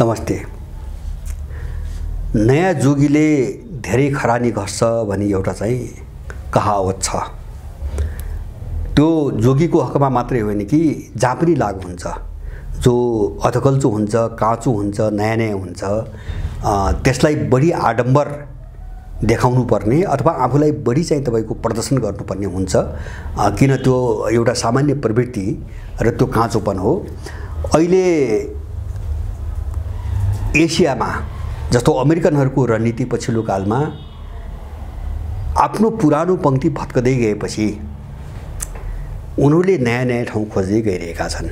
नमस्ते। नयाँ जोगीले धेरै खरानी घस्छ भन्ने एउटा चाहिँ कहावत छ। त्यो जोगीको हकमा मात्रै होइन कि जहाँ पनि लागु हुन्छ। जो अधकल्चो हुन्छ, काँचो हुन्छ, नयाँ नयाँ हुन्छ, त्यसलाई बढी आडम्बर देखाउनु पर्ने अथवा आफूलाई बढी चाहिँ तपाईको प्रदर्शन गर्नुपर्ने हुन्छ, किन त्यो एउटा सामान्य प्रवृत्ति र त्यो काँचोपन हो। अहिले एसियामा जस्तो अमेरिकनहरूको रणनीति पछिल्लो कालमा आफ्नो पुरानो पंक्ति भत्कदै गएपछि उनीहरूले नयाँ नयाँ ठाउँ खोज्दै गइरहेका छन्।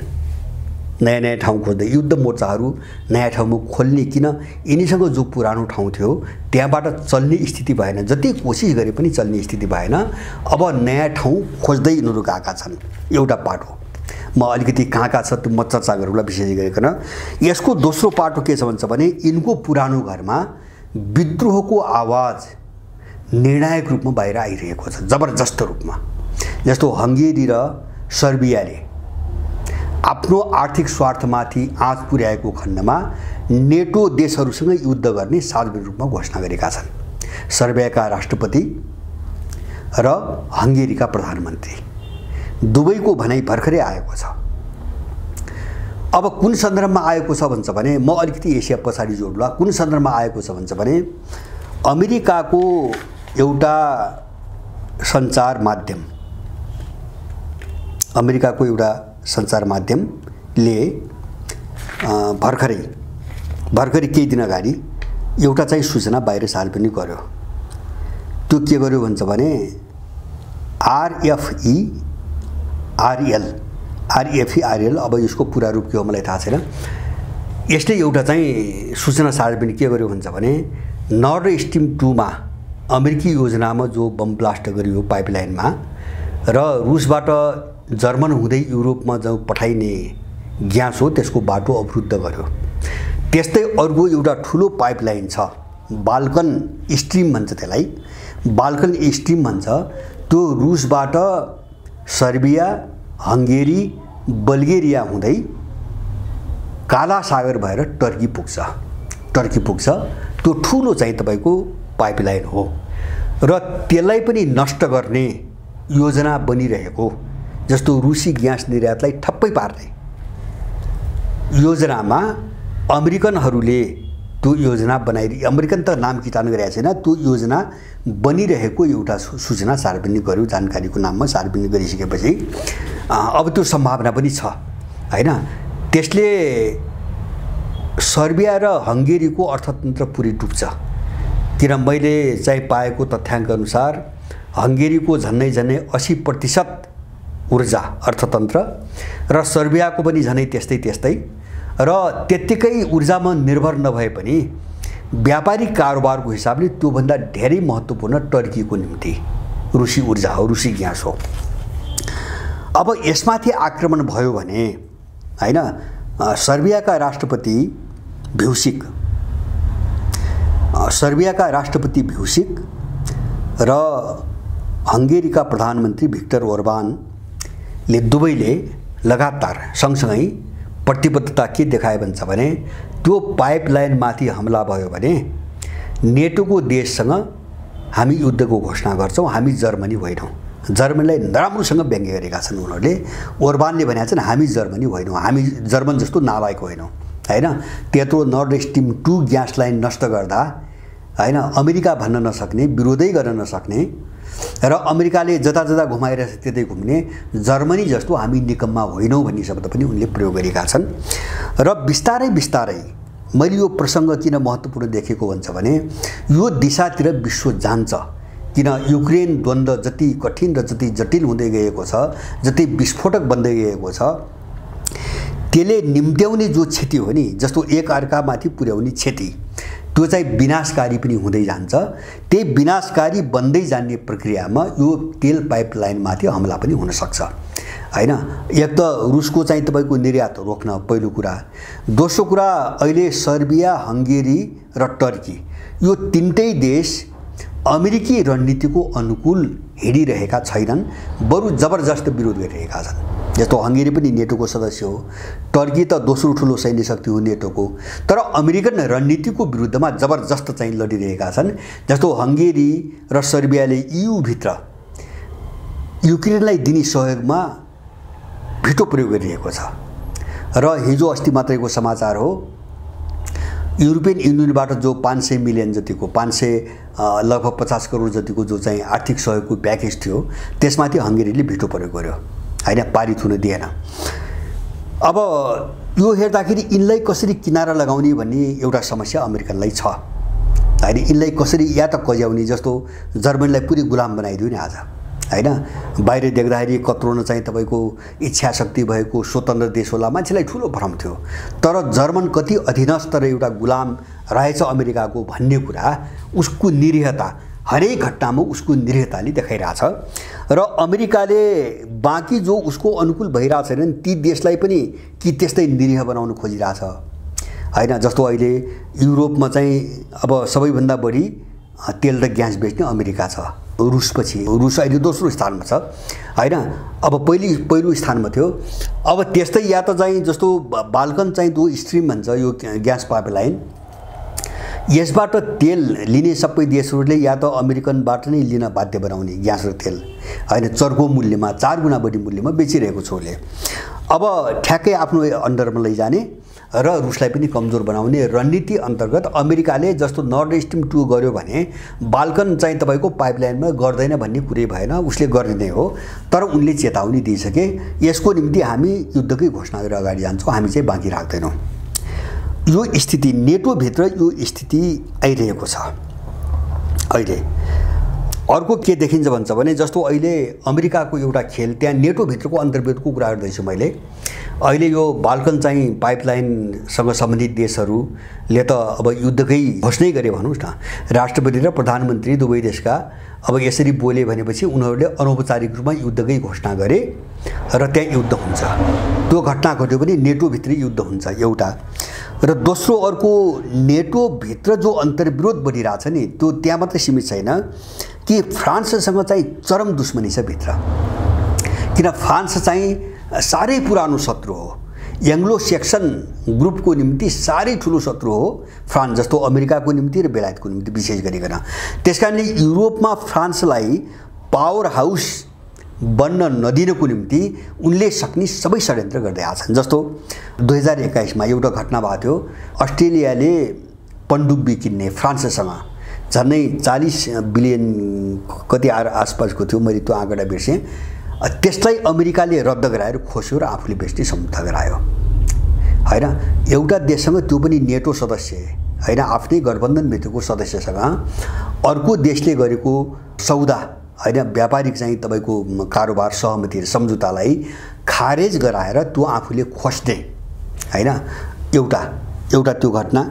नयाँ नयाँ ठाउँ खोज्दै युद्ध मोर्चाहरू नयाँ ठाउँमा खोल्ने, किन यिनीसँग जो पुरानो ठाउँ थियो त्यहाँबाट चल्ने स्थिति भएन, जति कोसिस गरे पनि चल्ने स्थिति भएन। अब नयाँ ठाउँ खोज्दै यिनीहरू गएका छन्। एउटा पाटो म अलिकति कहाँ छ त्यो म चर्चा गरौँला विशेष गरिकन। यसको दोस्रो पाटो के छ भन्छ भने यिनको पुरानो घरमा विद्रोहको आवाज निर्णायक रूपमा बाहिर आइरहेको छ, जबरजस्त रूपमा। जस्तो हंगेरी र सर्बियाले आफ्नो आर्थिक स्वार्थमाथि आँच पुर्याएको खण्डमा नेटो देशहरूसँग युद्ध गर्ने सार्वजनिक रूपमा घोषणा गरेका छन्। सर्बियाका राष्ट्रपति र हंगेरीका प्रधानमन्त्री दुवैको भनाइ भर्खरै आएको छ। अब कुन सन्दर्भमा आएको छ भन्छ भने म अलिकति एसिया पछाडि जोड्ला। कुन सन्दर्भमा आएको छ भन्छ भने अमेरिकाको एउटा सञ्चार माध्यमले भर्खरै केही दिन अगाडि एउटा चाहिँ सूचना बाहिर सार्वजनिक गर्यो। त्यो के गर्यो भन्छ भने RFE-RL, अब यसको पूरा रूप के हो मलाई थाहा छैन। यसले एउटा चाहिँ सूचना सार्वजनिक के गर्यो भन्छ भने नर्थ स्ट्रिम 2 मा अमेरिकी योजनामा जो बम ब्लास्ट गरियो पाइपलाइनमा र रुसबाट जर्मन हुँदै युरोपमा जो पठाइने ग्यास हो त्यसको बाटो अवरुद्ध गर्यो। त्यस्तै अर्को एउटा ठुलो पाइपलाइन छ, बाल्कन स्ट्रिम भन्छ त्यसलाई, बाल्कन स्ट्रिम भन्छ। त्यो रुसबाट सर्बिया, हंगेरी, बल्गेरिया हुँदै काला सागर भएर टर्की पुग्छ। त्यो ठुलो चाहिँ तपाईको पाइपलाइन हो र त्यसलाई पनि नष्ट गर्ने योजना बनिरहेको, जस्तो रुसी ग्यास निर्यातलाई ठप्पै पार्ने योजनामा अमेरिकनहरूले त्यो योजना अमेरिकन त नाम किटान गरेका छैन, त्यो योजना बनिरहेको एउटा सूचना सार्वजनिक गर्यो। जानकारीको नाममा सार्वजनिक गरिसकेपछि अब त्यो सम्भावना पनि छ हैन। त्यसले सर्बिया र हंगेरीको अर्थतन्त्र पुरै डुब्छ। किन मैले चाहिँ पाएको तथ्याङ्क अनुसार हंगेरीको झन्नै 80% ऊर्जा अर्थतन्त्र र सर्बियाको पनि झनै त्यस्तै र त्यत्तिकै ऊर्जामा निर्भर नभए पनि व्यापारिक कारोबारको हिसाबले त्योभन्दा धेरै महत्त्वपूर्ण टर्कीको निम्ति रुसी ऊर्जा हो, रुसी ग्यास हो। अब यसमाथि आक्रमण भयो भने हैन, सर्बियाका राष्ट्रपति भ्युसिक र हंगेरीका प्रधानमन्त्री भिक्टर ओर्बानले दुवैले लगातार सँगसँगै प्रतिबद्धता के देखाए भन्छ भने त्यो पाइपलाइनमाथि हमला भयो भने नेटोको देशसँग हामी युद्धको घोषणा गर्छौँ, हामी जर्मनी होइनौँ। जर्मनीलाई नराम्रोसँग व्यङ्ग्य गरेका छन् उनीहरूले। ओर्बानले भनेका छन् हामी जर्मनी होइनौँ, हामी जर्मन जस्तो नालायक होइनौँ हैन। त्यत्रो नर्थ स्ट्रिम 2 ग्यास लाइन नष्ट गर्दा हैन अमेरिका भन्न नसक्ने, विरोधै गर्न नसक्ने र अमेरिकाले जता घुमाएर त्यतै घुम्ने जर्मनी जस्तो हामी निकम्मा होइनौँ भन्ने शब्द पनि उनले प्रयोग गरेका छन्। र बिस्तारै मैले यो प्रसङ्ग किन महत्त्वपूर्ण देखेको भन्छ भने यो दिशातिर विश्व जान्छ। किन युक्रेन द्वन्द्व जति कठिन र जति जटिल हुँदै गएको छ, जति विस्फोटक बन्दै गएको छ, त्यसले निम्त्याउने जो क्षति हो नि, जस्तो एक अर्कामाथि पुर्याउने क्षति, त्यो चाहिँ विनाशकारी पनि हुँदै जान्छ। त्यही विनाशकारी बन्दै जाने प्रक्रियामा यो तेल पाइपलाइनमाथि हमला पनि हुन सक्छ हैन। एक त रुसको चाहिँ तपाईको निर्यात रोक्न पहिलो कुरा, दोस्रो कुरा अहिले सर्बिया, हंगेरी र टर्की यो तीनटै देश अमेरिकी रणनीतिको अनुकूल हिँडिरहेका छैनन्, बरु जबरजस्त विरोध गरिरहेका छन्। जस्तो हंगेरी पनि नेटोको सदस्य हो, टर्की त दोस्रो ठुलो सैन्य शक्ति हो नेटोको, तर अमेरिकन रणनीतिको विरुद्धमा जबरजस्त चाहिँ लडिरहेका छन्। जस्तो हंगेरी र सर्बियाले EU भित्र युक्रेनलाई दिने सहयोगमा भिटो प्रयोग गरिरहेको छ। र हिजो अस्ति मात्रैको समाचार हो, युरोपियन युनियनबाट जो 500 मिलियन जतिको लगभग 50 करोड जतिको जो चाहिँ आर्थिक सहयोगको प्याकेज थियो, त्यसमाथि हंगेरीले भिटो प्रयोग गर्यो हैन, पारित हुन दिएन। अब यो हेर्दाखेरि यिनलाई कसरी किनारा लगाउने भन्ने एउटा समस्या अमेरिकनलाई छ हैन। यिनलाई कसरी या त कज्याउने, जस्तो जर्मनीलाई पुरै गुलाम बनाइदियो नि आज हैन। बाहिर देख्दाखेरि कत्रो न चाहिँ तपाईको इच्छा शक्ति भएको स्वतन्त्र देश होला, मान्छेलाई ठुलो भ्रम थियो। तर जर्मन कति अधीनस्थ र एउटा गुलाम रहेछ अमेरिकाको भन्ने कुरा उसको निरीहता, हरेक घटनामा उसको निरीहताले देखाइरहेछ। र अमेरिकाले बाँकी जो उसको अनुकूल भइरहेछन् ती देशलाई पनि कि त्यस्तै निरीह बनाउन खोजिरहेछ हैन। जस्तो अहिले युरोपमा चाहिँ अब सबैभन्दा बढी तेल र ग्यास बेच्ने अमेरिका छ, रुसपछि। रुस अहिले दोस्रो स्थानमा छ हैन, अब पहिलो स्थानमा थियो। अब त्यस्तै या त चाहिँ जस्तो बाल्कन चाहिँ दो स्ट्रिम भन्छ यो ग्यास पाइपलाइन, यसबाट तेल लिने सबै देशहरूले या त अमेरिकनबाट नै लिन बाध्य बनाउने ग्यास र तेल हैन, चर्को मूल्यमा 4 गुणा बढी मूल्यमा बेचिरहेको छ उसले। अब ठ्याक्कै आफ्नो अन्डरमा लैजाने र रुसलाई पनि कमजोर बनाउने रणनीति अन्तर्गत अमेरिकाले जस्तो नर्थ स्ट्रिम 2 गर्यो भने बाल्कन चाहिँ तपाईको पाइपलाइनमा गर्दैन भन्ने कुरै भएन, उसले गरिदिने हो। तर उनले चेतावनी दिइसके यसको निम्ति हामी युद्धकै घोषणा गरेर अगाडि जान्छौँ, हामी चाहिँ बाँकी राख्दैनौँ। यो स्थिति नेटो भित्र यो स्थिति आइरहेको छ अहिले। अर्को के देखिन्छ भन्छ भने जस्तो अहिले अमेरिकाको एउटा खेल, त्यहाँ नेटो भित्रको अन्तर्गतको कुरा गर्दैछु मैले। अहिले यो बाल्कन चाहिँ पाइपलाइनसँग सम्बन्धित देशहरूले त अब युद्धकै घोषणा गरे भनौँ न। राष्ट्रपति र प्रधानमन्त्री दुवै देशका अब यसरी बोले भनेपछि उनीहरूले अनौपचारिक रूपमा युद्धकै घोषणा गरे र त्यहाँ युद्ध हुन्छ। त्यो घटना घट्यो भने नेटोभित्रै युद्ध हुन्छ एउटा। र दोस्रो अर्को नेटोभित्र जो अन्तर्विरोध बढिरहेछ नि त्यो त्यहाँ मात्रै सीमित छैन कि फ्रान्ससँग चाहिँ चरम दुश्मनी छ भित्र। किन फ्रान्स चाहिँ साह्रै पुरानो शत्रु हो, एङ्ग्लो सेक्सन ग्रुपको निम्ति साह्रै ठुलो शत्रु हो फ्रान्स, जस्तो अमेरिकाको निम्ति र बेलायतको निम्ति विशेष गरिकन। त्यसकारणले युरोपमा फ्रान्सलाई पावर हाउस बन्न नदिनको निम्ति उनले सक्ने सबै षड्यन्त्र गर्दै आछन्। जस्तो 2021 मा एउटा घटना भएको थियो, अस्ट्रेलियाले पनडुब्बी किन्ने फ्रान्ससँग झन्डै 40 बिलियन कति आसपासको थियो, मैले त्यो आँकडा बिर्सेँ। त्यसलाई अमेरिकाले रद्द गराएर खोस्यो र आफूले बेच्ने सम्झौता गरायो हैन। एउटा देशसँग, त्यो पनि नेटो सदस्य हैन, आफ्नै गठबन्धनभित्रको सदस्यसँग अर्को देशले गरेको सौदा हैन, व्यापारिक चाहिँ तपाईको कारोबार सहमति र सम्झौतालाई खारेज गराएर त्यो आफूले खोस्ने हैन, एउटा त्यो घटना।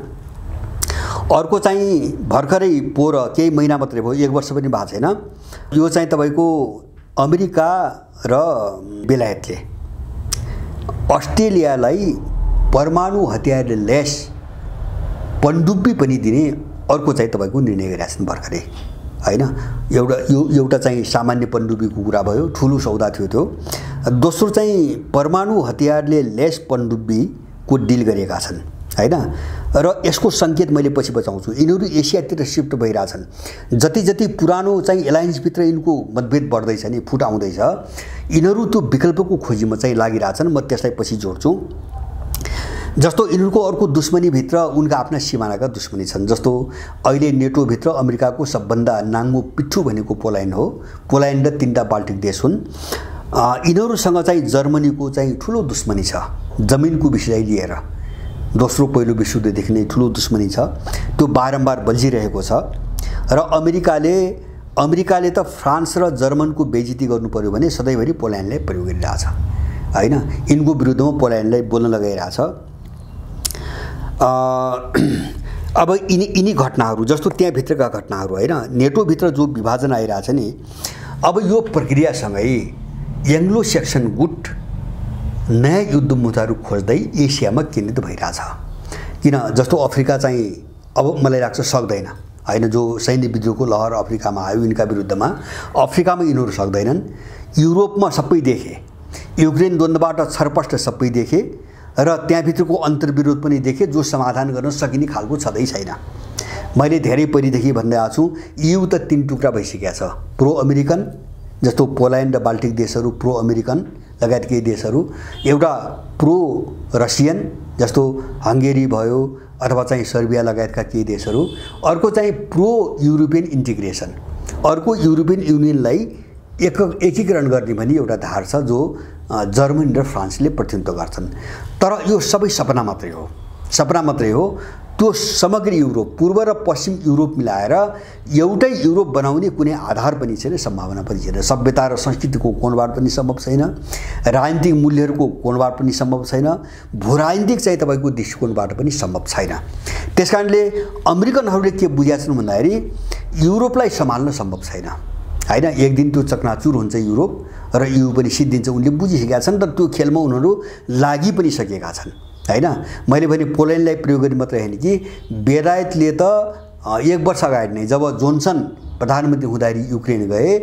अर्को चाहिँ भर्खरै पोहोर केही महिना मात्रै भयो, 1 वर्ष पनि भएको छैन। यो चाहिँ तपाईको अमेरिका र बेलायतले अस्ट्रेलियालाई परमाणु हतियारले लैस पनडुब्बी पनि दिने अर्को चाहिँ तपाईको निर्णय गरेका छन् भर्खरै हैन। एउटा चाहिँ सामान्य पनडुब्बीको कुरा भयो, ठुलो सौदा थियो त्यो। दोस्रो चाहिँ परमाणु हतियारले लैस पनडुब्बीको डिल गरेका छन् हैन। र यसको संकेत मैले पछि बताउँछु। यिनीहरू एसियातिर शिफ्ट भइरहेछन्। जति पुरानो चाहिँ एलायन्सभित्र यिनको मतभेद बढ्दैछ नि, फुट आउँदैछ, यिनीहरू त्यो विकल्पको खोजीमा चाहिँ लागिरहेछन्। म त्यसलाई पछि जोड्छु। जस्तो यिनीहरूको अर्को दुश्मनीभित्र उनका आफ्ना सिमानाका दुश्मनी छन्। जस्तो अहिले नेटोभित्र अमेरिकाको सबभन्दा नाङ्गो पिट्ठु भनेको पोल्यान्ड हो। पोल्यान्ड र 3टा बाल्टिक देश हुन्। यिनीहरूसँग चाहिँ जर्मनीको चाहिँ ठुलो दुश्मनी छ जमिनको विषयलाई लिएर। दोस्रो पहिलो विश्वयुद्धदेखि नै ठुलो दुश्मनी छ, त्यो बारम्बार बल्झिरहेको छ। र अमेरिकाले त फ्रान्स र जर्मनको बेइज्जती गर्नु पर्यो भने सधैँभरि पोल्यान्डलाई प्रयोग गरिरहेछ हैन। यिनको विरुद्धमा पोल्यान्डलाई बोल्न लगाइरहेछ। अब यिनी घटनाहरू जस्तो त्यहाँभित्रका घटनाहरू हैन, नेटोभित्र जो विभाजन आइरहेछ नि, अब यो प्रक्रियासँगै एङ्ग्लो सेक्सन गुट नयाँ युद्ध मुद्दाहरू खोज्दै एसियामा केन्द्रित भइरहेछ। किन जस्तो अफ्रिका चाहिँ अब मलाई लाग्छ सक्दैन हैन, जो सैन्य विद्रोहको लहर अफ्रिकामा आयो यिनका विरुद्धमा, अफ्रिकामा यिनीहरू सक्दैनन्। युरोपमा सबै देखे युक्रेन द्वन्द्वबाट छरपष्ट सबै देखे र त्यहाँभित्रको अन्तर्विरोध पनि देखे, जो समाधान गर्न सकिने खालको छँदै छैन। मैले धेरै पहिलेदेखि भन्दै आएको छु, EU त 3 टुक्रा भइसकेको छ। प्रो अमेरिकन जस्तो पोल्यान्ड र बाल्टिक देशहरू प्रो अमेरिकन लगायत केही देशहरू, एउटा प्रो रसियन जस्तो हंगेरी भयो अथवा चाहिँ सर्बिया लगायतका केही देशहरू, अर्को चाहिँ प्रो युरोपियन इन्टिग्रेसन, अर्को युरोपियन युनियनलाई एकीकरण गर्ने भन्ने एउटा धार छ जो जर्मनी र फ्रान्सले प्रतिनिधित्व गर्छन्। तर यो सबै सपना मात्रै हो, सपना मात्रै हो। त्यो समग्र युरोप, पूर्व र पश्चिम युरोप मिलाएर एउटै युरोप बनाउने कुनै आधार पनि छैन, सम्भावना पनि छैन। सभ्यता र संस्कृतिको कोणबाट पनि सम्भव छैन, राजनीतिक मूल्यहरूको कोणबाट पनि सम्भव छैन, भूराजनीतिक चाहिँ तपाईको दृष्टिकोणबाट पनि सम्भव छैन। त्यसकारणले अमेरिकनहरूले के बुझेका छन् भन्दाखेरि युरोपलाई सम्हाल्न सम्भव छैन हैन। एक दिन त्यो चकनाचुर हुन्छ युरोप र EU पनि सिद्धिन्छ, उनले बुझिसकेका छन्। तर त्यो खेलमा उनीहरू लागि पनि सकेका छन् हैन। मैले भने पोल्यान्डलाई प्रयोग गर्ने मात्रै हैन कि बेलायतले त 1 वर्ष अगाडि नै जब जोन्सन प्रधानमन्त्री हुँदाखेरि युक्रेन गए,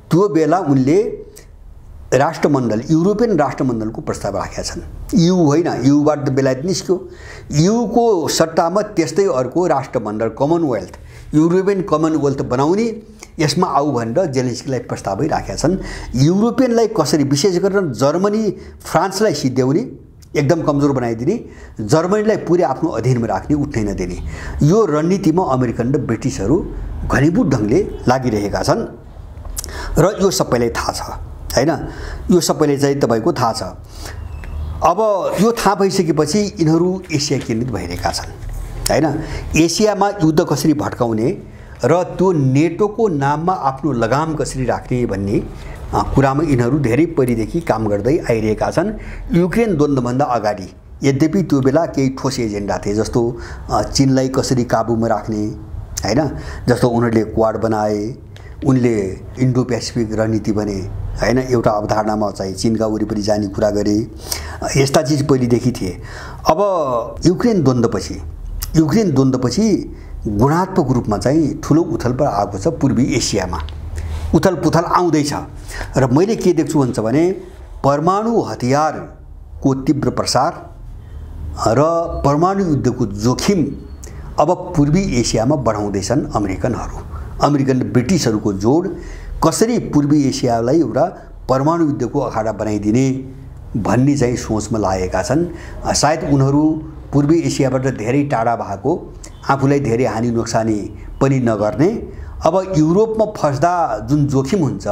त्यो बेला उनले राष्ट्रमण्डल, युरोपियन राष्ट्रमण्डलको प्रस्ताव राखेका छन्। EU होइन, EUबाट त बेलायत निस्क्यो। EU को सट्टामा त्यस्तै अर्को राष्ट्रमण्डल कमनवेल्थ, युरोपियन कमनवेल्थ बनाउने, यसमा आऊ भनेर जेलेन्स्कीलाई प्रस्तावै राखेका छन्। युरोपियनलाई कसरी, विशेष गरेर जर्मनी फ्रान्सलाई सिद्ध्याउने, एकदम कमजोर बनाइदिने, जर्मनीलाई पुरै आफ्नो अधीनमा राख्ने, उठ्नै नदिने, यो रणनीतिमा अमेरिकन र ब्रिटिसहरू घनीभूत ढङ्गले लागिरहेका छन् र यो सबैलाई थाहा छ हैन। यो सबैले चाहिँ तपाईको थाहा छ। अब यो थाहा भइसकेपछि यिनीहरू एसिया केन्द्रित भइरहेका छन् हैन। एसियामा युद्ध कसरी भड्काउने र त्यो नेटोको नाममा आफ्नो लगाम कसरी राख्ने भन्ने कुरामा यिनीहरू धेरै पहिलेदेखि काम गर्दै आइरहेका छन्, युक्रेन द्वन्द्वभन्दा अगाडि। यद्यपि त्यो बेला केही ठोस एजेन्डा थिए, जस्तो चीनलाई कसरी काबुमा राख्ने हैन, जस्तो उनीहरूले क्वाड बनाए, उनले इन्डो पेसिफिक रणनीति बने हैन, एउटा अवधारणामा चाहिँ चीनका वरिपरि जाने कुरा गरे, यस्ता चिज पहिलेदेखि थिए। अब युक्रेन द्वन्द्वपछि गुणात्मक रूपमा चाहिँ ठुलो उथलपहल आएको छ पूर्वी एसियामा, उथलपुथल आउँदैछ। र मैले के देख्छु भन्छ भने परमाणु हतियारको तीव्र प्रसार र परमाणु युद्धको जोखिम अब पूर्वी एसियामा बढाउँदैछन् अमेरिकनहरू। अमेरिकन ब्रिटिसहरूको जोड कसरी पूर्वी एसियालाई एउटा परमाणु युद्धको अखाडा बनाइदिने भन्ने चाहिँ सोचमा लागेका छन्। सायद उनीहरू पूर्वी एसियाबाट धेरै टाढा भएको, आफूलाई धेरै हानि नोक्सानी पनि नगर्ने, अब युरोपमा फस्दा जुन जोखिम हुन्छ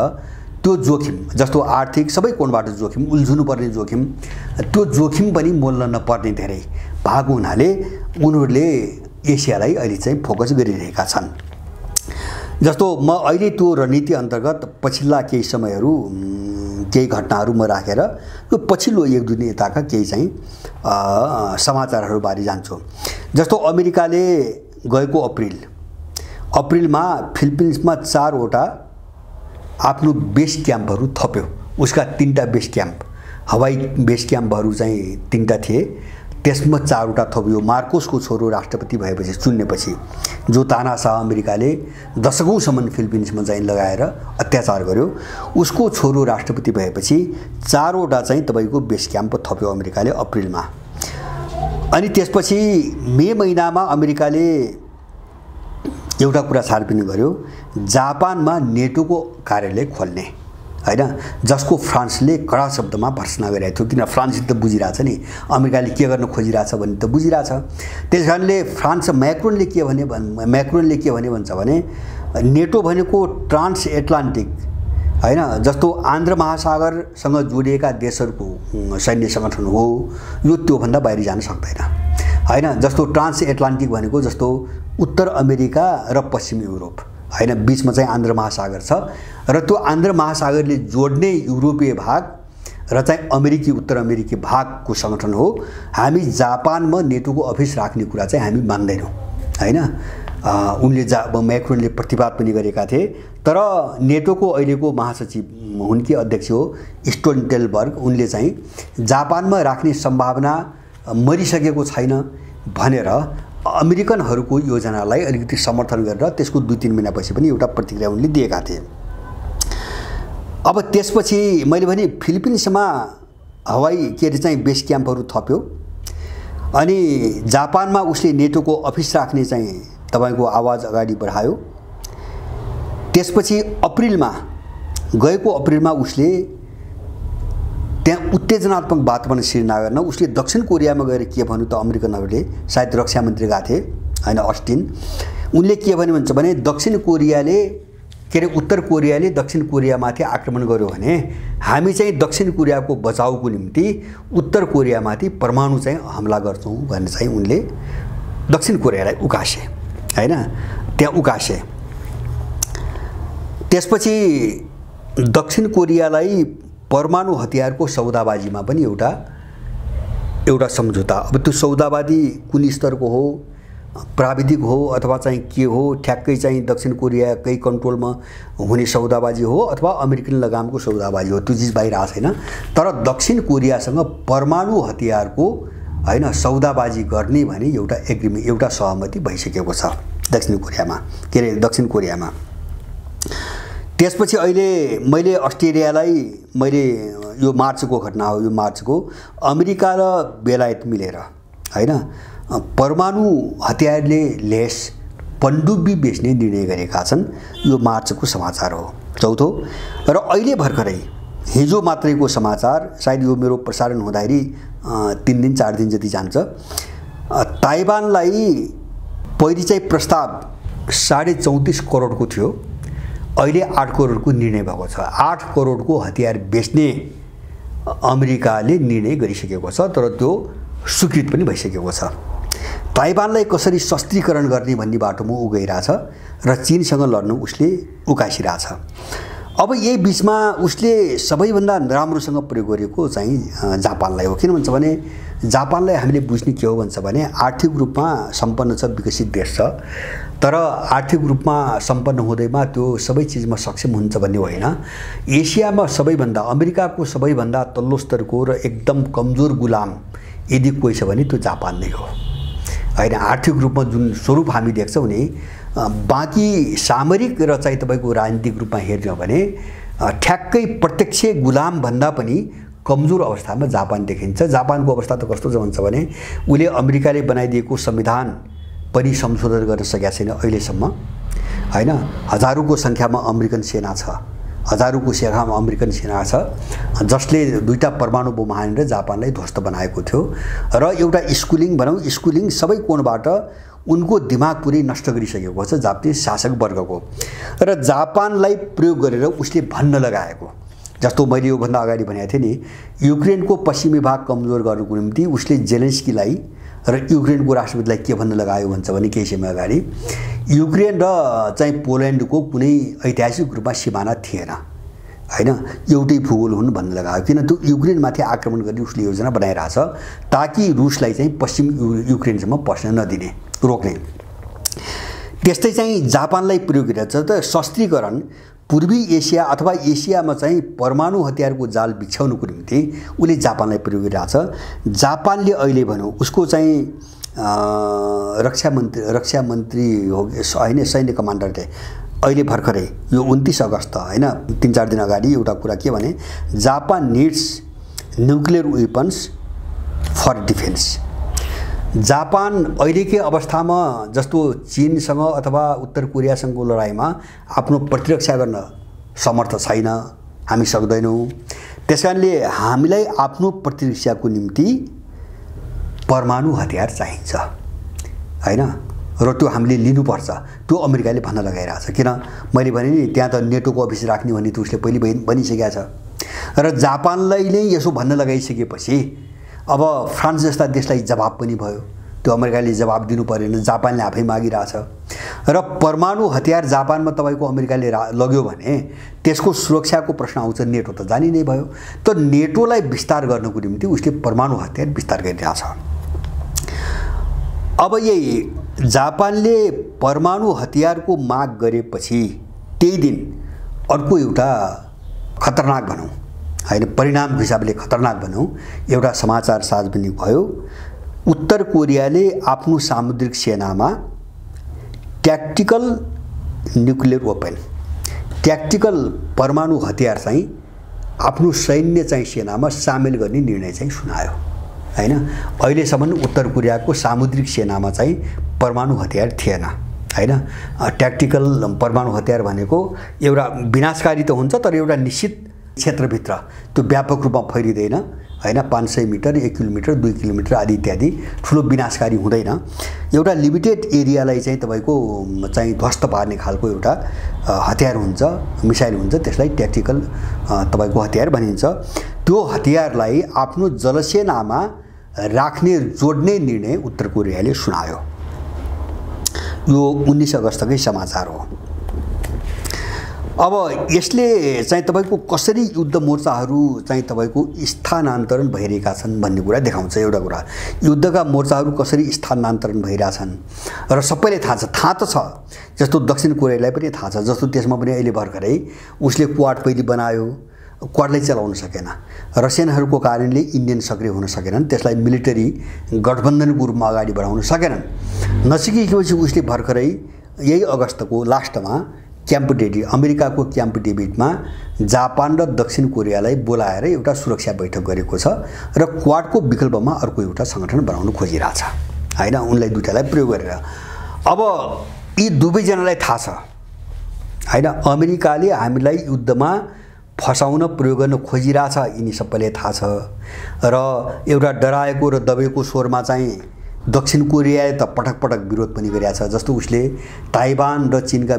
त्यो जोखिम, जस्तो आर्थिक सबै कोणबाट जोखिम, उल्झनु पर्ने जोखिम, त्यो जोखिम पनि मोल्न नपर्ने धेरै भएको हुनाले उनीहरूले एसियालाई अहिले चाहिँ फोकस गरिरहेका छन्। जस्तो म अहिले त्यो रणनीति अन्तर्गत पछिल्ला केही समयहरू, केही घटनाहरूमा राखेर यो पछिल्लो 1-2 दिन यताका केही चाहिँ समाचारहरूबारे जान्छु। जस्तो अमेरिकाले गएको अप्रिलमा फिलिपिन्समा 4 वटा आफ्नो बेस क्याम्पहरू थप्यो। उसका 3टा बेस क्याम्प, हवाई बेस क्याम्पहरू चाहिँ 3टा थिए, त्यसमा 4 वटा थप्यो। मार्कोसको छोरो राष्ट्रपति भएपछि, चुन्नेपछि, जो तानाशाह अमेरिकाले दशकौँसम्म फिलिपिन्समा चाहिँ लगाएर अत्याचार गर्यो, उसको छोरो राष्ट्रपति भएपछि 4 वटा चाहिँ तपाईको बेस क्याम्प थप्यो अमेरिकाले अप्रिलमा। अनि त्यसपछि मे महिनामा अमेरिकाले एउटा कुरा छानबिन गर्यो, जापानमा नेटोको कार्यालय खोल्ने हैन, जसको फ्रान्सले कडा शब्दमा भर्सना गरेको थियो। किन फ्रान्सले त बुझिरहेछ नि अमेरिकाले के गर्न खोजिरहेछ भन्ने त बुझिरहेछ। त्यसकारणले फ्रान्स म्याक्रोनले के भने भन्छ भने नेटो भनेको ट्रान्स एटलान्टिक हैन, जस्तो आन्ध्र महासागरसँग जोडिएका देशहरूको सैन्य सङ्गठन हो, यो त्योभन्दा बाहिर जान सक्दैन हैन। जस्तो ट्रान्स एटलान्टिक भनेको जस्तो उत्तर अमेरिका र पश्चिम युरोप हैन, बीचमा चाहिँ आन्ध्र महासागर छ र त्यो आन्ध्र महासागरले जोड्ने युरोपीय भाग र चाहिँ अमेरिकी उत्तर अमेरिकी भागको सङ्गठन हो। हामी जापानमा नेटोको अफिस राख्ने कुरा चाहिँ हामी मान्दैनौँ हैन। उनले म्याक्रोनले प्रतिवाद पनि गरेका थिए। तर नेटोको अहिलेको महासचिव हुन् कि अध्यक्ष हो स्टोल्टेनबर्ग, उनले चाहिँ जापानमा राख्ने सम्भावना मरिसकेको छैन भनेर अमेरिकनहरूको योजनालाई अलिकति समर्थन गरेर त्यसको 2-3 महिनापछि पनि एउटा प्रतिक्रिया उनले दिएका थिए। अब त्यसपछि मैले भने फिलिपिन्समा हवाई के अरे चाहिँ बेस क्याम्पहरू थप्यो अनि जापानमा उसले नेटोको अफिस राख्ने चाहिँ तपाईको आवाज अगाडि बढायो। त्यसपछि गएको अप्रिलमा उसले त्यहाँ उत्तेजनात्मक वातावरण सिर्जना गर्न उसले दक्षिण कोरियामा गएर के भन्नु त अमेरिकनहरूले सायद रक्षा मन्त्री गएको थिए हैन अस्टिन, उनले के भन्छ भने दक्षिण कोरियाले के अरे उत्तर कोरियाले दक्षिण कोरियामाथि आक्रमण गर्यो भने हामी चाहिँ दक्षिण कोरियाको बचाउको निम्ति उत्तर कोरियामाथि परमाणु चाहिँ हमला गर्छौं भन्ने चाहिँ उनले दक्षिण कोरियालाई उकासे हैन, त्यहाँ उकासे। त्यसपछि दक्षिण कोरियालाई परमाणु हतियारको सौदाबाजीमा पनि एउटा सम्झौता, अब त्यो सौदाबाजी कुन स्तरको हो, प्राविधिक हो अथवा चाहिँ के हो, ठ्याक्कै चाहिँ दक्षिण कोरियाकै कन्ट्रोलमा हुने सौदाबाजी हो अथवा अमेरिकन लगामको सौदाबाजी हो, त्यो चीज बाहिर आएको छैन। तर दक्षिण कोरियासँग परमाणु हतियारको हैन सौदाबाजी गर्ने भने एउटा एग्रिमेन्ट, एउटा सहमति भइसकेको छ दक्षिण कोरियामा। त्यसपछि अहिले मैले अस्ट्रेलियालाई यो मार्चको घटना हो, यो मार्चको अमेरिका र बेलायत मिलेर हैन परमाणु हतियारले लेस पनडुब्बी बेच्ने निर्णय गरेका छन्। यो मार्चको समाचार हो चौथो। र अहिले भर्खरै हिजो मात्रैको समाचार, सायद यो मेरो प्रसारण हुँदाखेरि 3 दिन 4 दिन जति जान्छ, ताइवानलाई पहिले चाहिँ प्रस्ताव 34.5 करोडको थियो, अहिले 8 करोडको निर्णय भएको छ। 8 करोडको हतियार बेच्ने अमेरिकाले निर्णय गरिसकेको छ, तर त्यो स्वीकृत पनि भइसकेको छ। ताइवानलाई कसरी शस्त्रीकरण गर्ने भन्ने बाटोमा उ गइरहेछ र चीनसँग लड्न उसले उकासिरहेछ। अब यही बीचमा उसले सबैभन्दा नराम्रोसँग प्रयोग गरेको चाहिँ जापानलाई हो। किन भन्छ भने जापानलाई हामीले बुझ्ने के हो भन्छ भने आर्थिक रूपमा सम्पन्न छ, विकसित देश छ, तर आर्थिक रूपमा सम्पन्न हुँदैमा त्यो सबै चीजमा सक्षम हुन्छ भन्ने होइन। एसियामा सबैभन्दा, अमेरिकाको सबैभन्दा तल्लो स्तरको र एकदम कमजोर गुलाम यदि कोही छ भने त्यो जापान नै हो हैन। आर्थिक रूपमा जुन स्वरूप हामी देख्छौं नि, बाँकी सामरिक र चाहिँ तपाईको राजनीतिक रूपमा हेर्ने हो भने ठ्याक्कै प्रत्यक्ष गुलाम भन्दा पनि कमजोर अवस्थामा जापान देखिन्छ। जापानको अवस्था त कस्तो छ भन्छ भने उले अमेरिकाले बनाइदिएको संविधान पनि संशोधन गर्न सकेका छैन अहिलेसम्म हैन। हजारौंको संख्यामा अमेरिकन सेना छ, हजारौंको संख्यामा अमेरिकन सेना छ, जसले 2टा परमाणु बम हानेर जापानलाई ध्वस्त बनाएको थियो। र एउटा स्कुलिङ भनौं, स्कुलिङ सबै कोणबाट उनको दिमाग पुरै नष्ट गरिसकेको छ जापानिज शासक वर्गको। र जापानलाई प्रयोग गरेर उसले भन्न लगाएको, जस्तो मैले यो भन्दा अगाडि भनेको थिएँ नि, युक्रेनको पश्चिमी भाग कमजोर गर्नको निम्ति उसले जेलेन्स्कीलाई र युक्रेनको राष्ट्रपतिलाई के भन्न लगायो भन्छ भने केही समय अगाडि युक्रेन र चाहिँ पोल्यान्डको कुनै ऐतिहासिक रूपमा सिमाना थिएन हैन, एउटै भूगोल हुन् भन्न लगायो। किन त्यो युक्रेनमाथि आक्रमण गर्ने उसले योजना बनाइरहेछ ताकि रुसलाई चाहिँ पश्चिम युक्रेनसम्म पस्न नदिने, रोक्ने। त्यस्तै चाहिँ जापानलाई प्रयोग गरिरहेछ त शस्त्रीकरण पूर्वी एसिया अथवा एसियामा चाहिँ परमाणु हतियारको जाल बिछ्याउनको निम्ति उले जापानलाई प्रयोग गरिरहेछ। जापानले अहिले भनौं उसको चाहिँ रक्षा मन्त्री हो हैन, सैन्य कमान्डरले अहिले भर्खरै यो 29 अगस्त हैन 3-4 दिन अगाडि एउटा कुरा के भने Japan needs nuclear weapons for defence. Japan अहिलेकै अवस्थामा जस्तो चीनसँग अथवा उत्तर कोरियासँगको लडाईँमा आफ्नो प्रतिरक्षा गर्न समर्थ छैन, हामी सक्दैनौं। त्यसकारणले हामीलाई आफ्नो प्रतिरक्षाको निम्ति परमाणु हतियार चाहिन्छ हैन, र त्यो हामीले लिनुपर्छ, त्यो अमेरिकाले भन्न लगाइरहेछ। किन मैले भने नि त्यहाँ त नेटोको अफिस राख्ने भन्ने त उसले पहिले भनिसकेको छ। र जापानलाई नै यसो भन्न लगाइसकेपछि अब फ्रान्स जस्ता देशलाई जवाब पनि भयो, त्यो अमेरिकाले जवाब दिनु परेन, जापानले आफै मागिरहेछ। र परमाणु हतियार जापानमा तपाईको अमेरिकाले लग्यो भने त्यसको सुरक्षाको प्रश्न आउँछ, नेटो त जानी नै भयो। त नेटोलाई विस्तार गर्नको निम्ति उसले परमाणु हतियार विस्तार गरिरहेछ। अब यही जापानले परमाणु हतियारको माग गरेपछि त्यही दिन अर्को एउटा खतरनाक भनौं हैन, परिणामको हिसाबले खतरनाक भनौं, एउटा समाचार सार्वजनिक भयो। उत्तर कोरियाले आफ्नो सामुद्रिक सेनामा ट्याक्टिकल न्युक्लियर वेपन, ट्याक्टिकल परमाणु हतियार चाहिँ आफ्नो सैन्य चाहिँ सेनामा सामेल गर्ने निर्णय चाहिँ सुनायो हैन। अहिलेसम्म उत्तर कोरियाको सामुद्रिक सेनामा चाहिँ परमाणु हतियार थिएन हैन। ट्याक्टिकल परमाणु हतियार भनेको एउटा विनाशकारी त हुन्छ तर एउटा निश्चित क्षेत्रभित्र त्यो व्यापक रूपमा फैलिँदैन हैन। 500 मिटर 1 किलोमिटर 2 किलोमिटर आदि इत्यादि ठुलो विनाशकारी हुँदैन। एउटा लिमिटेड एरियालाई चाहिँ तपाईको चाहिँ ध्वस्त पार्ने खालको एउटा हतियार हुन्छ, मिसाइल हुन्छ, त्यसलाई ट्याक्टिकल तपाईको हतियार भनिन्छ। त्यो हतियारलाई आफ्नो जलसेनामा राख्ने जोड्ने निर्णय उत्तर कोरियाले सुनायो। यो 19 अगस्तकै समाचार हो। अब यसले चाहिँ तपाईको कसरी युद्ध मोर्चाहरू चाहिँ तपाईको स्थानान्तरण भइरहेका छन् भन्ने कुरा देखाउँछ। एउटा कुरा युद्धका मोर्चाहरू कसरी स्थानान्तरण भइरहेछन् र सबैले थाहा त छ। जस्तो दक्षिण कोरियालाई पनि थाहा छ। जस्तो त्यसमा पनि अहिले भर्खरै उसले क्वाड पहिले बनायो, क्वाडलाई चलाउन सकेन। रसियनहरूको कारणले इन्डियन सक्रिय हुन सकेनन्, त्यसलाई मिलिटरी गठबन्धनको रूपमा अगाडि बढाउन सकेनन्। नसकेपछि उसले भर्खरै यही अगस्तको लास्टमा क्याम्प डेभिड, अमेरिकाको क्याम्प डेभिडमा जापान र दक्षिण कोरियालाई बोलाएर एउटा सुरक्षा बैठक गरेको छ र क्वाडको विकल्पमा अर्को एउटा संगठन बनाउन खोजिरहेछ हैन, उनलाई दुईटालाई प्रयोग गरेर। अब यी दुवैजनालाई थाहा छ हैन, अमेरिकाले हामीलाई युद्धमा फसाउन प्रयोग गर्न खोजिरहेछ, यिनी सबैले थाहा छ। र एउटा डराएको र दबेको स्वरमा चाहिँ दक्षिण कोरियाले त पटक पटक विरोध पनि गरेको छ। जस्तो उसले ताइवान र चीनका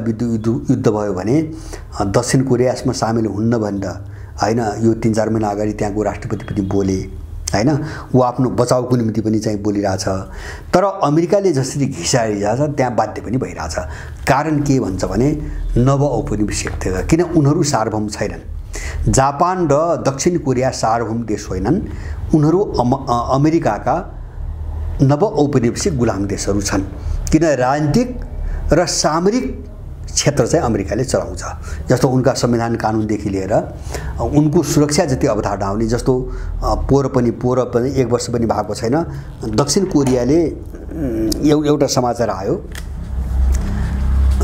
युद्ध भयो भने दक्षिण कोरिया यसमा सामेल हुन्न भनेर हैन, यो 3-4 महिना अगाडि त्यहाँको राष्ट्रपति पनि बोले हैन। ऊ आफ्नो बचाउको निम्ति पनि चाहिँ बोलिरहेछ। तर अमेरिकाले जसरी घिसारिरहेछ त्यहाँ बाध्य पनि भइरहेछ। कारण के भन्छ भने नवऔपनिवेशिकता, किन उनीहरू सार्वभौम छैनन्। जापान र दक्षिण कोरिया सार्वभौम देश होइनन्, उनीहरू अमेरिकाका नवऔपनिवेशिक गुलाम देशहरू छन्। किन राजनीतिक र सामरिक क्षेत्र चाहिँ अमेरिकाले चलाउँछ। जस्तो उनका संविधान कानुनदेखि लिएर उनको सुरक्षा जति अवधारणा आउने, जस्तो पोर पनि 1 वर्ष पनि भएको छैन। दक्षिण कोरियाले एउटा समाचार आयो,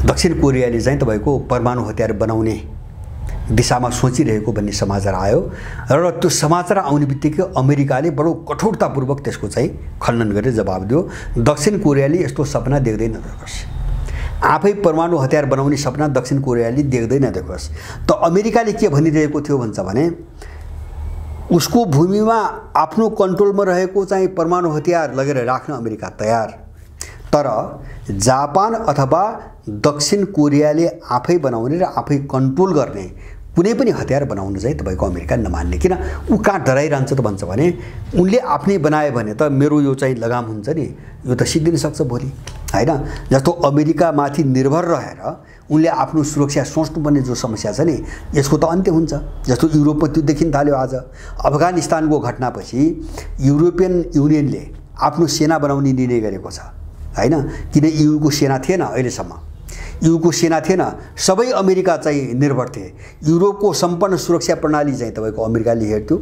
दक्षिण कोरियाले चाहिँ तपाईको परमाणु हतियार बनाउने दिशामा सोचिरहेको भन्ने समाचार आयो र त्यो समाचार आउने बित्तिकै अमेरिकाले बडो कठोरतापूर्वक त्यसको चाहिँ खण्डन गरेर जवाब दियो। दक्षिण कोरियाले यस्तो सपना देख्दैन देखोस्, आफै परमाणु हतियार बनाउने सपना दक्षिण कोरियाले देख्दैन देखोस्। त अमेरिकाले के भनिरहेको थियो भन्छ भने उसको भूमिमा आफ्नो कन्ट्रोलमा रहेको चाहिँ परमाणु हतियार लगेर राख्न अमेरिका तयार, तर जापान अथवा दक्षिण कोरियाले आफै बनाउने र आफै कन्ट्रोल गर्ने कुनै पनि हतियार बनाउन चाहिँ तपाईको अमेरिका नमान्ने। किन ऊ कहाँ डराइरहन्छ त भन्छ भने उनले आफ्नै बनायो भने त मेरो यो चाहिँ लगाम हुन्छ नि, यो त सिद्धिन सक्छ भोलि हैन। जस्तो अमेरिकामाथि निर्भर रहेर उनले आफ्नो सुरक्षा सोच्नुपर्ने जो समस्या छ नि, यसको त अन्त्य हुन्छ। जस्तो युरोपमा त्यो देखिन थाल्यो। आज अफगानिस्तानको घटनापछि युरोपियन युनियनले आफ्नो सेना बनाउने निर्णय गरेको छ हैन। किन युको सेना थिएन, अहिलेसम्म युको सेना थिएन, सबै अमेरिका चाहिँ निर्भर थिए। युरोपको सम्पूर्ण सुरक्षा प्रणाली चाहिँ तपाईको अमेरिकाले हेर्थ्यो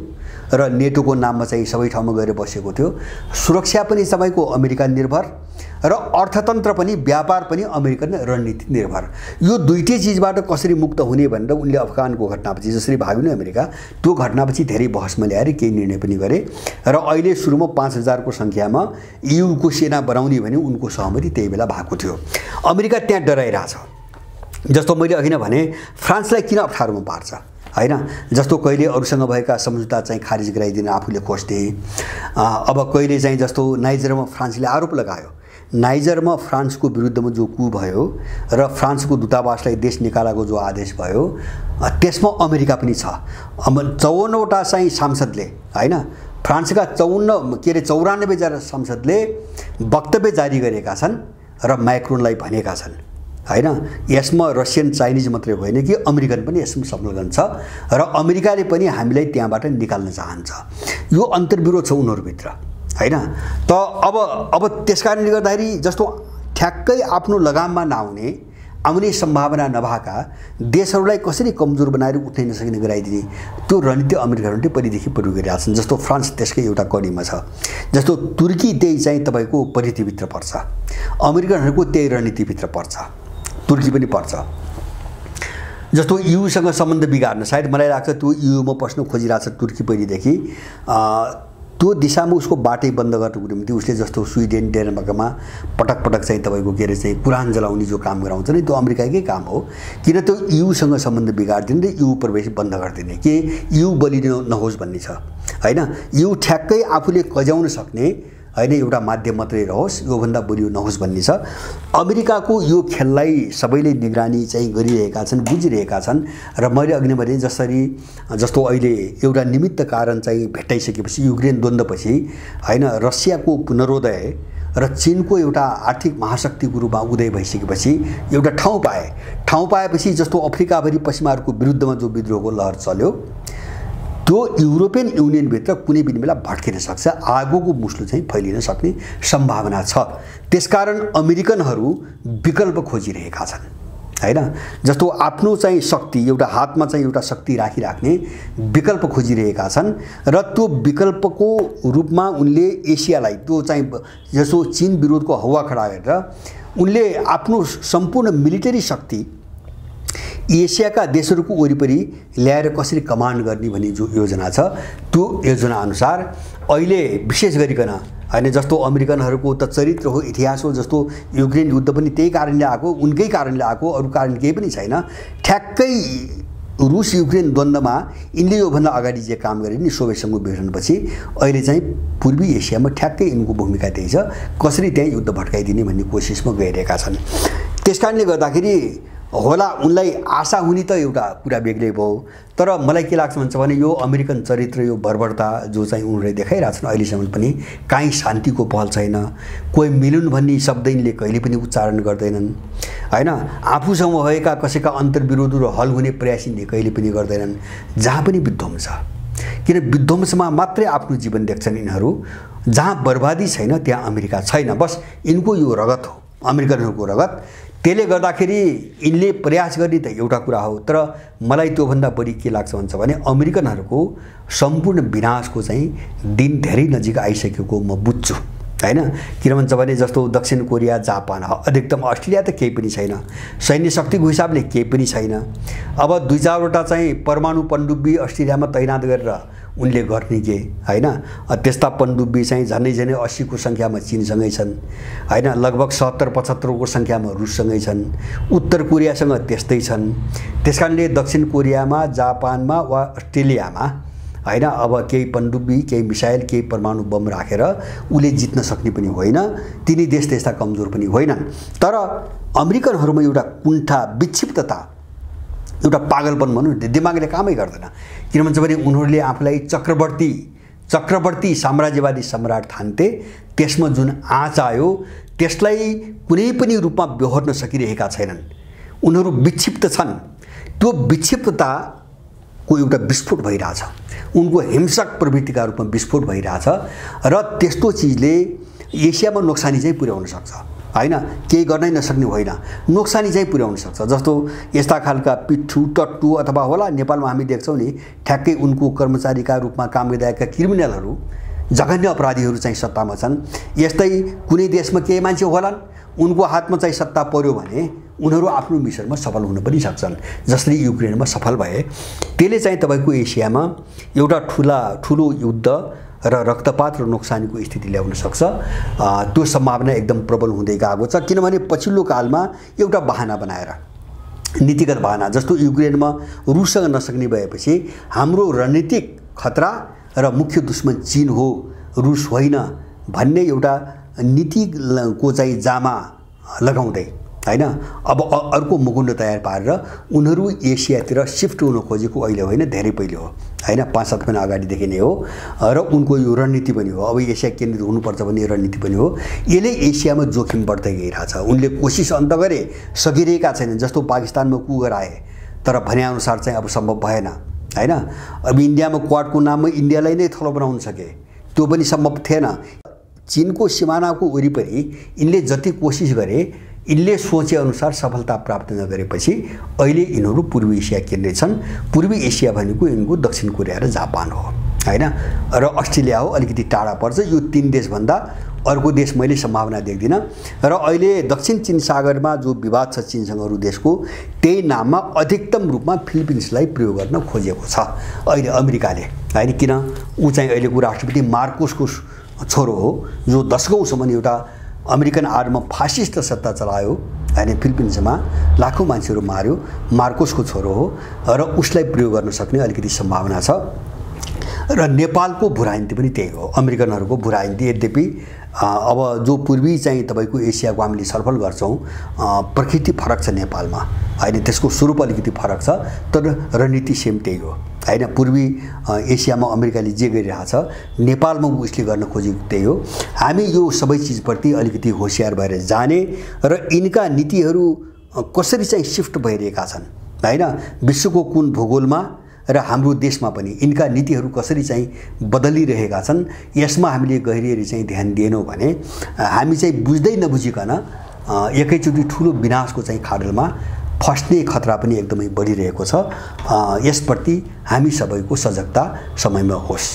र नेटोको नाममा चाहिँ सबै ठाउँमा गएर बसेको थियो। सुरक्षा पनि सबैको अमेरिका निर्भर र अर्थतन्त्र पनि, व्यापार पनि अमेरिकन रणनीति निर्भर। यो दुईटै चिजबाट कसरी मुक्त हुने भनेर उनले अफगानको घटनापछि जसरी भाग्यो नि अमेरिका, त्यो घटनापछि धेरै बहसमा ल्याएर केही निर्णय पनि गरे र अहिले सुरुमा 5000 को संख्यामा युको सेना बनाउने भने उनको सहमति त्यही बेला भएको थियो। अमेरिका त्यहाँ डराइरहेछ। जस्तो मैले अघि नै भने फ्रान्सलाई किन अप्ठ्यारोमा पार्छ हैन। जस्तो कहिले अरूसँग भएका सम्झौता चाहिँ खारिज गराइदिन आफूले खोज्थे। अब कहिले चाहिँ जस्तो नाइजरमा फ्रान्सले आरोप लगायो, नाइजरमा फ्रान्सको विरुद्धमा जो कु भयो र फ्रान्सको दूतावासलाई देश निकालाको जो आदेश भयो, त्यसमा अमेरिका पनि छ। 54वटा चाहिँ सांसदले हैन, फ्रान्सका 94 जना सांसदले वक्तव्य जारी गरेका छन् र मैक्रोनलाई भनेका छन् हैन। यसमा रसियन चाइनिज मात्रै होइन कि अमेरिकन पनि यसमा संलग्न छ र अमेरिकाले पनि हामीलाई त्यहाँबाट निकाल्न चाहन्छ। यो अन्तर्विरोध छ उनीहरूभित्र हैन। त अब त्यसकारणले गर्दाखेरि जस्तो ठ्याक्कै आफ्नो लगाममा आउने सम्भावना नभएका देशहरूलाई कसरी कमजोर बनाएर उठ्नै नसकिने गराइदिने, त्यो रणनीति अमेरिकाहरूले पहिलेदेखि प्रयोग गरिरहेका छन्। जस्तो फ्रान्स त्यसकै एउटा कडीमा छ। जस्तो तुर्की त्यही चाहिँ तपाईको परिधिभित्र पर्छ, अमेरिकनहरूको त्यही रणनीतिभित्र पर्छ, तुर्की पनि पर्छ। जस्तो युसँग सम्बन्ध बिगार्न सायद मलाई लाग्छ त्यो युमा पस्न खोजिरहेछ तुर्की पहिलेदेखि त्यो दिशामा उसको बाटै बन्द गर्नुको निम्ति उसले जस्तो स्विडेन डेनमार्कमा पटक पटक चाहिँ तपाईँको के अरे चाहिँ कुरान जलाउने जो काम गराउँछ नि त्यो अमेरिकाकै काम हो किन त्यो युसँग सम्बन्ध बिगार्दिने र यु प्रवेश बन्द गरिदिने के यु बलिनु नहोस् भन्ने छ हैन यु ठ्याक्कै आफूले कजाउन सक्ने हैन एउटा माध्यम मात्रै रहोस् योभन्दा बलियो नहोस् भन्ने छ अमेरिकाको यो खेललाई सबैले निगरानी चाहिँ गरिरहेका छन् बुझिरहेका छन् र मैले अघि नै भने जस्तो अहिले एउटा निमित्त कारण चाहिँ भेटाइसकेपछि युक्रेन द्वन्द्वपछि हैन रसियाको पुनरोदय र चीनको एउटा आर्थिक महाशक्तिको रूपमा उदय भइसकेपछि एउटा ठाउँ पाएपछि जस्तो अफ्रिकाभरि पश्चिमाहरूको विरुद्धमा जो विद्रोहको लहर चल्यो त्यो युरोपियन युनियनभित्र कुनै पनि बेला भड्किन सक्छ आगोको मुस्लो चाहिँ फैलिन सक्ने सम्भावना छ त्यसकारण अमेरिकनहरू विकल्प खोजिरहेका छन् हैन जस्तो आफ्नो चाहिँ शक्ति एउटा हातमा चाहिँ एउटा शक्ति राखिराख्ने विकल्प खोजिरहेका छन् र त्यो विकल्पको रूपमा उनले एसियालाई त्यो चाहिँ जस्तो चीन विरोधको हवा खडा गरेर उनले आफ्नो सम्पूर्ण मिलिटरी शक्ति एसियाका देशहरूको वरिपरि ल्याएर कसरी कमान्ड गर्ने भन्ने जो योजना छ त्यो योजना अनुसार अहिले विशेष गरिकन हैन जस्तो अमेरिकनहरूको त चरित्र हो इतिहास हो जस्तो युक्रेन युद्ध पनि त्यही कारणले आएको उनकै कारणले आएको अरु कारण केही पनि छैन ठ्याक्कै रुस युक्रेन द्वन्द्वमा यिनले योभन्दा अगाडि जे काम गरे नि सोभियत संघको विघटनपछि अहिले चाहिँ पूर्वी एसियामा ठ्याक्कै यिनको भूमिका त्यही छ कसरी त्यहाँ युद्ध भड्काइदिने भन्ने कोसिसमा गइरहेका छन् त्यसकारणले गर्दाखेरि होला उनलाई आशा हुने त एउटा कुरा बेग्लै भयो तर मलाई के लाग्छ भन्छ भने यो अमेरिकन चरित्र यो बर्बरता जो चाहिँ उनीहरूले देखाइरहेछन् अहिलेसम्म पनि काहीँ शान्तिको पहल छैन कोही मिलुन् भन्ने शब्द यिनले कहिले पनि उच्चारण गर्दैनन् हैन आफूसँग भएका कसैका अन्तर्विरोधहरू हल हुने प्रयास यिनले कहिले पनि गर्दैनन् जहाँ पनि विध्वंस किन विध्वंसमा मात्रै आफ्नो जीवन देख्छन् यिनीहरू जहाँ बर्बादी छैन त्यहाँ अमेरिका छैन बस यिनको यो रगत हो अमेरिकनहरूको रगत त्यसले गर्दाखेरि यिनले प्रयास गर्ने त एउटा कुरा हो तर मलाई त्योभन्दा बढी के लाग्छ भन्छ भने अमेरिकनहरूको सम्पूर्ण विनाशको चाहिँ दिन धेरै नजिक आइसकेको म बुझ्छु हैन किन भन्छ भने जस्तो दक्षिण कोरिया जापान अधिकतम अस्ट्रेलिया त केही पनि छैन सैन्य शक्तिको हिसाबले केही पनि छैन अब 2-4 वटा चाहिँ परमाणु पनडुब्बी अस्ट्रेलियामा तैनात गरेर उनले गर्ने के हैन त्यस्ता पनडुब्बी चाहिँ झनै 80 को संख्यामा चीनसँगै छन् हैन लगभग 70-75 को संख्यामा रुससँगै छन् उत्तर कोरियासँग त्यस्तै छन् त्यसकारणले दक्षिण कोरियामा जापानमा वा अस्ट्रेलियामा हैन अब केही पनडुब्बी केही मिसाइल केही परमाणु बम राखेर उले जित्न सक्ने पनि होइन तिनी देश त्यस्ता कमजोर पनि होइनन् तर अमेरिकनहरुमा एउटा कुण्ठा विक्षिप्तता एउटा पागलपन भनौं दिमागले कामै गर्दैन किन भन्छ भने उनीहरुले आफूलाई चक्रवर्ती साम्राज्यवादी सम्राट ठान्थे त्यसमा जुन आँच आयो त्यसलाई कुनै पनि रूपमा बेहोर्न सकिरहेका छैनन् उनीहरु विक्षिप्त छन् त्यो विक्षिप्तता को एउटा विस्फोट भइराछ उनको हिंसक प्रवृत्तिका रूपमा विस्फोट भइराछ र त्यस्तो चीजले एसियामा नोक्सानी चाहिँ पुर्याउन सक्छ हैन केही गर्नै नसक्ने होइन नोक्सानी चाहिँ पुर्याउन सक्छ जस्तो यस्ता खालका पिट्ठु टट्टु अथवा होला नेपालमा हामी देख्छौं नि ठ्याक्कै उनको कर्मचारीका रूपमा काम गरिरहेका क्रिमिनलहरू जघन्य अपराधीहरू चाहिँ सत्तामा छन् यस्तै कुनै देशमा केही मान्छे होलान् उनको हातमा चाहिँ सत्ता पर्यो भने उनीहरु आफ्नो मिसनमा सफल हुन पनि सक्छन् जसरी युक्रेनमा सफल भए त्यसले चाहिँ तपाईको एसियामा एउटा ठूलो युद्ध र रक्तपात र नोक्सानीको स्थिति ल्याउन सक्छ त्यो सम्भावना एकदम प्रबल हुँदै गएको छ किनभने पछिल्लो कालमा एउटा बहाना बनाएर नीतिगत बहाना जस्तो युक्रेनमा रुससँग नसक्ने भएपछि हाम्रो रणनीतिक खतरा र मुख्य दुश्मन चीन हो रुस होइन भन्ने एउटा नीतिको चाहिँ जामा लगाउँदै हैन अब अर्को मुकुण्ड तयार पारेर उनीहरु एसियातिर शिफ्ट हुन खोजेको अहिले होइन धेरै पहिले हो हैन 5-7 महिना अगाडिदेखि नै हो र उनको यो रणनीति पनि हो अब एसिया केन्द्रित हुनुपर्छ भन्ने रणनीति पनि हो यसले एसियामा जोखिम बढ्दै गइराछ उनले कोसिस अन्त गरे सकिरहेका छैनन् जस्तो पाकिस्तानमा कु गराए तर भने अनुसार चाहिँ अब सम्भव भएन हैन अब इन्डियामा क्वाडको नाममा इन्डियालाई नै थलो बनाउन सके त्यो पनि सम्भव थिएन चीनको सिमानाको वरिपरि इनले जति कोसिस गरे इनले सोचे अनुसार सफलता प्राप्त नगरेपछि अहिले यिनीहरु पूर्वी एसिया केन्द्रित छन् पूर्वी एसिया भनेको यिनको दक्षिण कोरिया र जापान हो हैन र अस्ट्रेलिया हो अलिकति टाढा पर्छ यो तीन देश भन्दा अर्को देश मैले सम्भावना देख्दिनँ। र अहिले दक्षिण चीन सागरमा जो विवाद छ चीनसँग अरू देशको, त्यही नाममा अधिकतम रूपमा फिलिपिन्सलाई प्रयोग गर्न खोजेको छ अहिले अमेरिकाले, होइन? किन ऊ चाहिँ अहिलेको राष्ट्रपति मार्कोसको छोरो हो, जो दशकौँसम्म एउटा अमेरिकन आडमा फासिस्ट सत्ता चलायो, होइन? फिलिपिन्समा लाखौँ मान्छेहरू मार्यो, मार्कोसको छोरो हो र उसलाई प्रयोग गर्न सक्ने अलिकति सम्भावना छ। र नेपालको भूराजनीति पनि त्यही हो, अमेरिकनहरूको भूराजनीति। यद्यपि अब जो पूर्वी चाहिँ तपाईँको एसियाको हामीले छलफल गर्छौँ, प्रकृति फरक छ नेपालमा, होइन? त्यसको स्वरूप अलिकति फरक छ, तर रणनीति सेम त्यही हो, होइन? पूर्वी एसियामा अमेरिकाले जे गरिरहेछ नेपालमा उसले गर्न खोजेको त्यही हो। हामी यो सबै चिजप्रति अलिकति होसियार भएर जाने र यिनका नीतिहरू कसरी चाहिँ सिफ्ट भइरहेका छन्, होइन? विश्वको कुन भूगोलमा र हाम्रो देशमा पनि यिनका नीतिहरू कसरी चाहिँ बदलिरहेका छन्, यसमा हामीले गहिरिएर चाहिँ ध्यान दिएनौँ भने हामी चाहिँ बुझ्दै नबुझिकन एकैचोटि ठुलो विनाशको चाहिँ खाडलमा फस्ने खतरा पनि एकदमै बढिरहेको छ। यसप्रति हामी सबैको सजगता समयमा होस्।